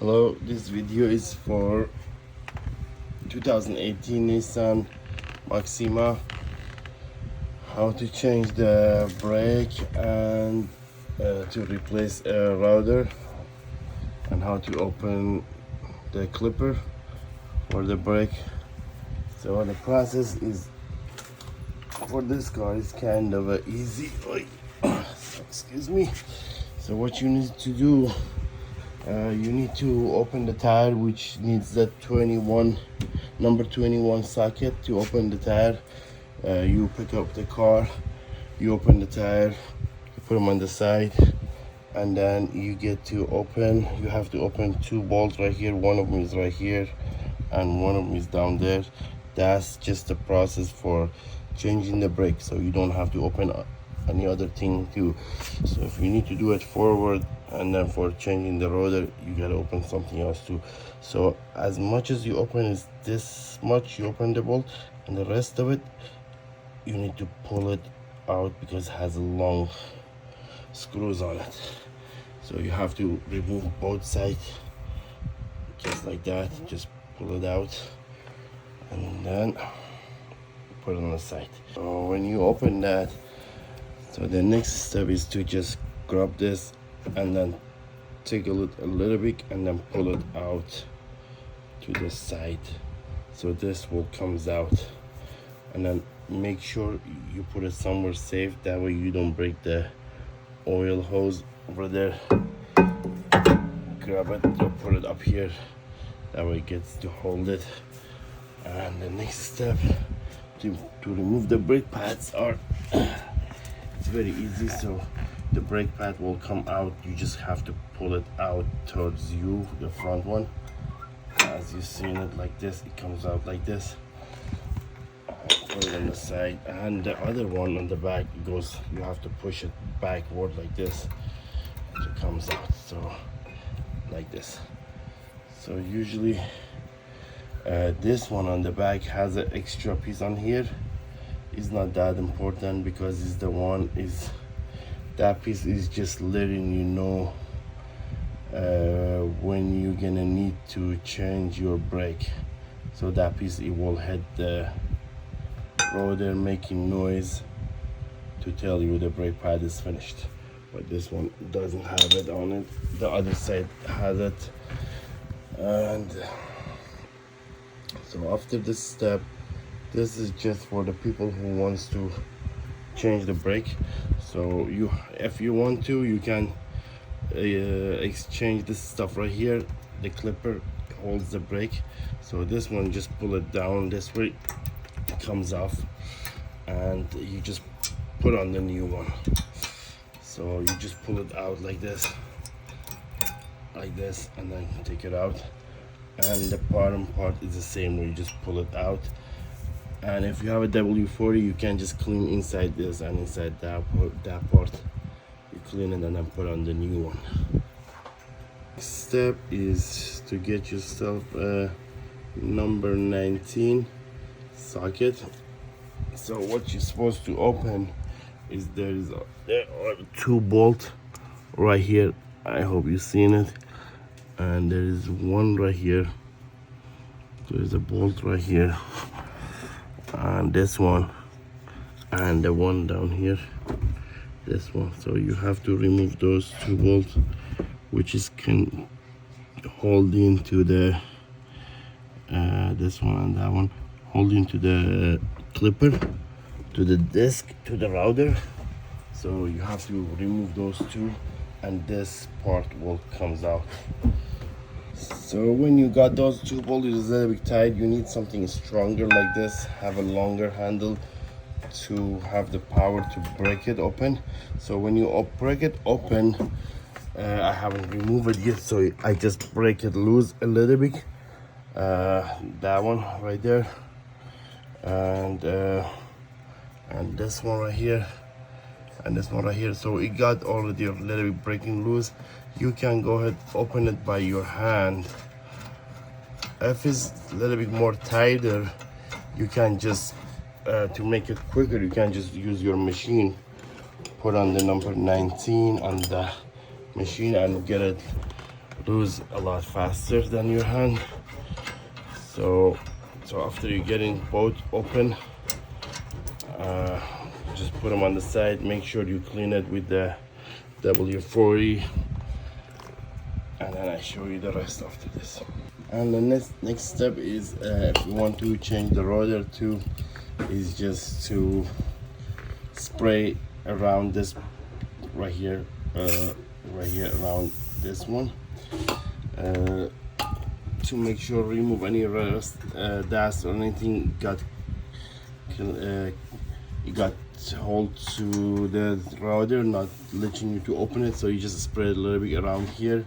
Hello, this video is for 2018 Nissan Maxima. How to change the brake and to replace a router, and how to open the clipper for the brake. So the process is for this car is kind of easy. Excuse me. So what you need to do, you need to open the tire, which needs the number 21 socket to open the tire. You pick up the car, you open the tire, you put them on the side, and then you get to open. You have to open two bolts right here. One of them is right here and one of them is down there. That's just the process for changing the brake, so you don't have to open any other thing too. So if you need to do it forward, and then for changing the rotor you gotta open something else too. So as much as you open is this much, you open the bolt, and the rest of it you need to pull it out because it has long screws on it. So you have to remove both sides just like that. Just pull it out and then put it on the side. So when you open that, so the next step is to just grab this and then take a little bit and then pull it out to the side. So this will comes out, and then make sure you put it somewhere safe. That way you don't break the oil hose over there. Grab it, put it up here. That way it gets to hold it. And the next step to remove the brake pads are it's very easy. So the brake pad will come out. You just have to pull it out towards you, the front one. As you've seen it like this, it comes out like this. Put it on the side, and the other one on the back goes. You have to push it backward like this. It comes out, so like this. So usually this one on the back has an extra piece on here. It's not that important because it's the one is that piece is just letting you know when you're gonna need to change your brake. So that piece, it will hit the rotor making noise to tell you the brake pad is finished. But this one doesn't have it on it. The other side has it. And so after this step, this is just for the people who wants to change the brake. So if you want to, you can exchange this stuff right here. The clipper holds the brake. So this one, just pull it down this way, it comes off, and you just put on the new one. So you just pull it out like this, and then take it out. And the bottom part is the same, where you just pull it out. And if you have a W40, you can just clean inside this and inside that part. You clean it and then put on the new one. Next step is to get yourself a number 19 socket. So what you're supposed to open is there are two bolts right here. I hope you've seen it. And there is one right here. There's a bolt right here, and this one, and the one down here, this one. So you have to remove those two bolts, which is can hold into the this one and that one, hold into the clipper, to the disc, to the router. So you have to remove those two, and this part will comes out. So when you got those two bolts a little bit tight, you need something stronger like this, have a longer handle to have the power to break it open. So when you break it open, I haven't removed it yet, so I just break it loose a little bit. That one right there, and this one right here, and this one right here. So it got already a little bit breaking loose. You can go ahead, open it by your hand. If it's a little bit more tighter, you can just to make it quicker, you can just use your machine, put on the number 19 on the machine and get it lose a lot faster than your hand. So after you getting both open, just put them on the side. Make sure you clean it with the W40, and then I show you the rest after this. And the next step is, if you want to change the rotor too, is just to spray around this right here around this one, to make sure remove any rust, dust or anything you got hold to the rotor, not letting you to open it. So you just spray a little bit around here.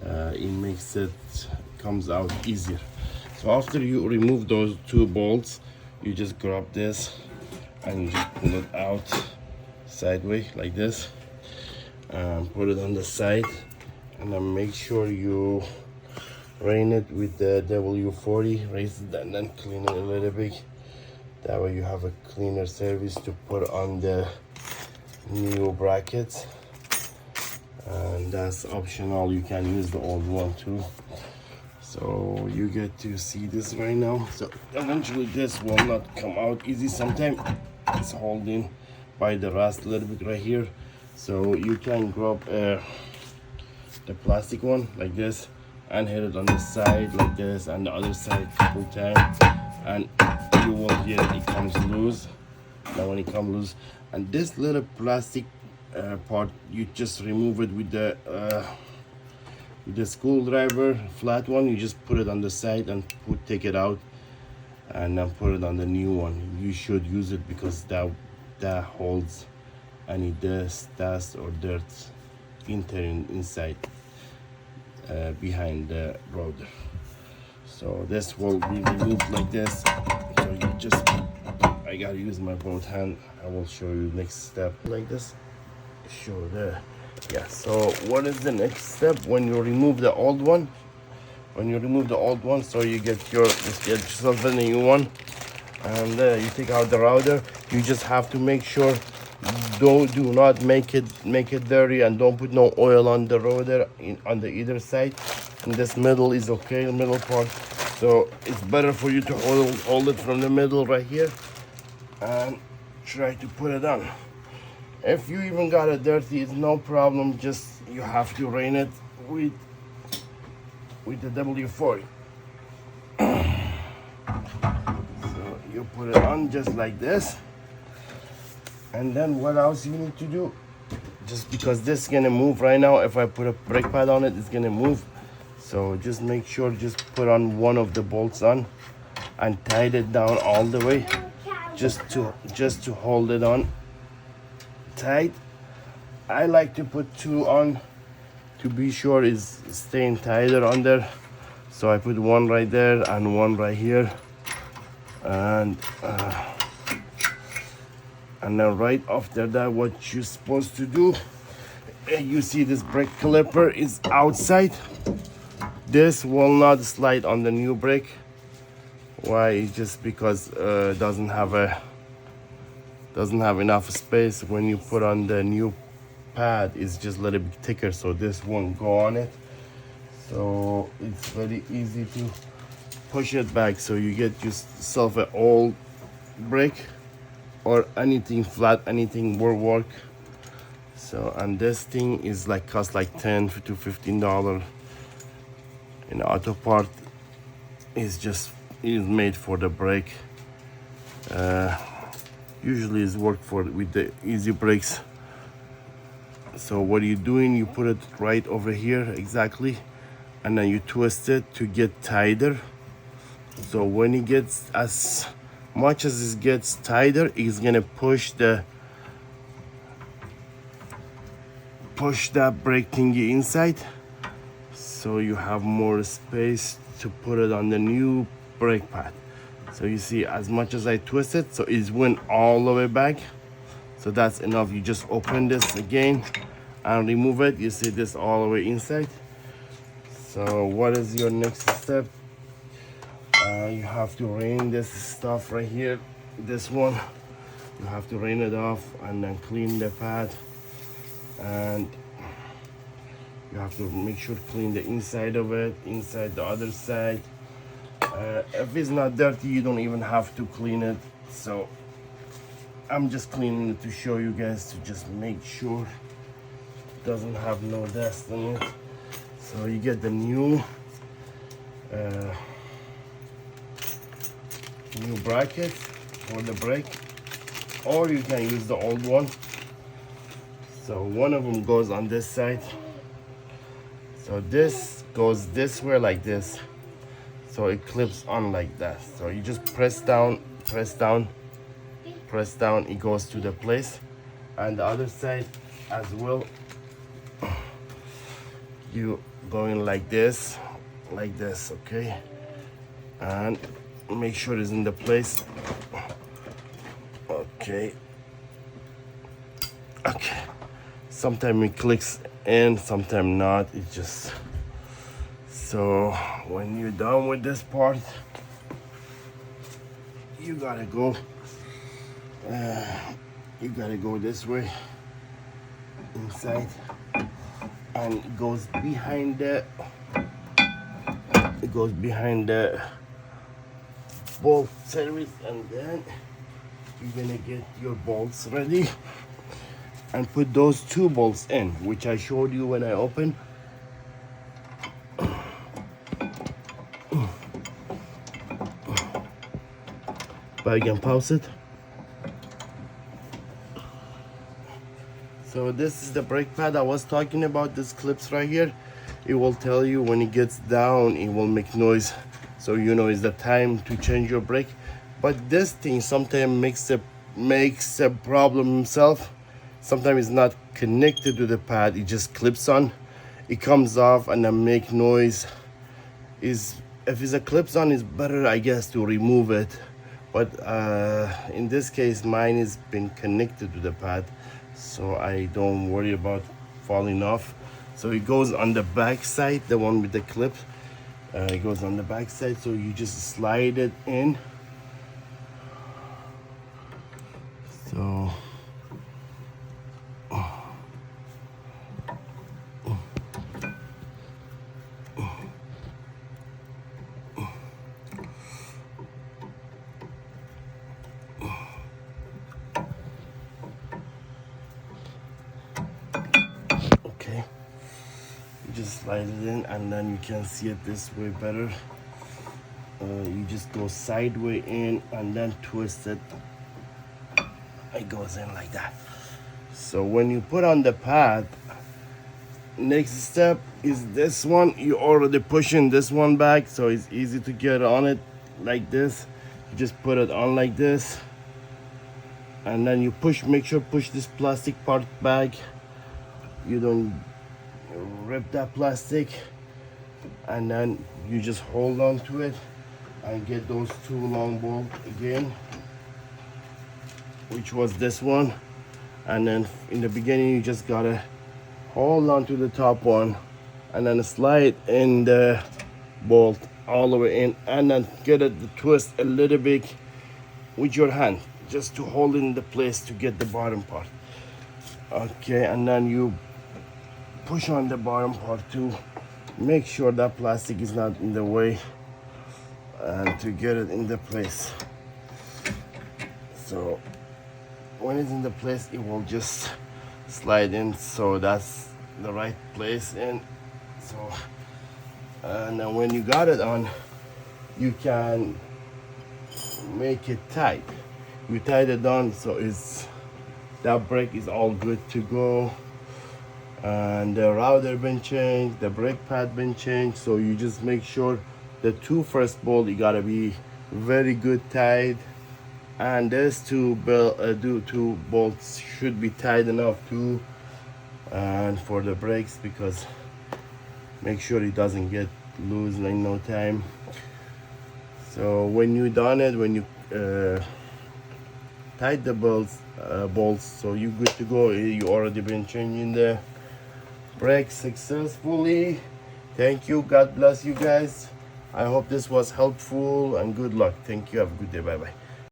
It makes it comes out easier. So after you remove those two bolts, you just grab this and just pull it out sideways like this, and put it on the side, and then make sure you rain it with the W40, raise it and then clean it a little bit. That way you have a cleaner surface to put on the new brackets, and that's optional. You can use the old one too. So you get to see this right now. So eventually this will not come out easy. Sometimes it's holding by the rust a little bit right here. So you can grab the plastic one like this and hit it on the side like this, and the other side a couple times, and you will hear it comes loose. Now when it comes loose, and this little plastic part, you just remove it with the screwdriver, flat one. You just put it on the side and take it out, and then put it on the new one. You should use it because that holds any dust or dirt inside behind the rotor. So this will be removed like this. So you just, I gotta use my both hand. I will show you next step like this. Show there. Yeah, so what is the next step when you remove the old one? When you remove the old one, so you just get yourself a new one, and you take out the router. You just have to make sure do not make it dirty, and don't put no oil on the router on the either side. And this middle is okay, the middle part. So it's better for you to hold it from the middle right here and try to put it on. If you even got it dirty, it's no problem. Just you have to rain it with the W40. So you put it on just like this, and then what else you need to do? Just because this is gonna move right now, if I put a brake pad on it, it's gonna move. So just make sure, just put on one of the bolts on and tied it down all the way, just to hold it on tight. I like to put two on to be sure it's staying tighter on there. So I put one right there and one right here, and then right after that, what you're supposed to do, you see this brake caliper is outside. This will not slide on the new brake. Why? It's just because doesn't have enough space. When you put on the new pad, it's just a little bit thicker, so this won't go on it. So it's very easy to push it back, so you get yourself an old brake or anything flat, anything will work. So, and this thing is like cost like $10 to $15 in auto part. Is made for the brake. Usually it's work with the easy brakes. So what are you doing? You put it right over here exactly, and then you twist it to get tighter. So when it gets as much as it gets tighter, it's gonna push that brake thingy inside, so you have more space to put it on the new brake pad. So you see, as much as I twist it, so it went all the way back. So that's enough. You just open this again and remove it. You see this all the way inside. So what is your next step? You have to rain this stuff right here. This one, you have to rain it off and then clean the pad. And You have to make sure to clean the inside of it, inside the other side. If it's not dirty, you don't even have to clean it. So I'm just cleaning it to show you guys, to just make sure it doesn't have no dust in it. So you get the new bracket for the brake, or you can use the old one. So one of them goes on this side, so this goes this way like this, so it clips on like that. So you just press down, press down, press down, it goes to the place. And the other side as well, you going like this, okay, and make sure it's in the place. Okay, sometimes it clicks in, sometimes not. It just, so when you're done with this part, you gotta go this way inside, and it goes behind the bolt service. And then you're gonna get your bolts ready and put those 2 bolts in, which I showed you when I opened. But I can pause it. So this is the brake pad I was talking about. This clips right here, it will tell you when it gets down, it will make noise, so you know it's the time to change your brake. But this thing sometimes makes a problem himself. Sometimes it's not connected to the pad, it just clips on, it comes off and then make noise. If it's a clips on, it's better, I guess, to remove it. But in this case, mine has been connected to the pad, so I don't worry about falling off. So it goes on the back side, the one with the clip. It goes on the back side, so you just slide it in. So okay, you just slide it in, and then you can see it this way better. You just go sideways in and then twist it. It goes in like that. So when you put on the pad, next step is this one. You already pushing this one back, so it's easy to get on it like this. You just put it on like this, and then you push, make sure push this plastic part back. You don't rip that plastic, and then you just hold on to it and get those 2 long bolts again, which was this one. And then in the beginning, you just gotta hold on to the top one and then slide in the bolt all the way in, and then get it to twist a little bit with your hand, just to hold it in the place to get the bottom part. Okay, and then you push on the bottom part too. Make sure that plastic is not in the way, and to get it in the place. So when it's in the place, it will just slide in, so that's the right place. And so and then when you got it on, you can make it tight. You tied it on, so that brake is all good to go, and the router been changed, the brake pad been changed. So you just make sure the 2 first bolt, you gotta be very good tied, and these 2 bolts should be tight enough too, and for the brakes, because make sure it doesn't get loose in no time. So when you done it, when you tied the bolts, so you good to go. You already been changing the brakes successfully. Thank you, God bless you guys. I hope this was helpful, and good luck. Thank you, have a good day, bye bye.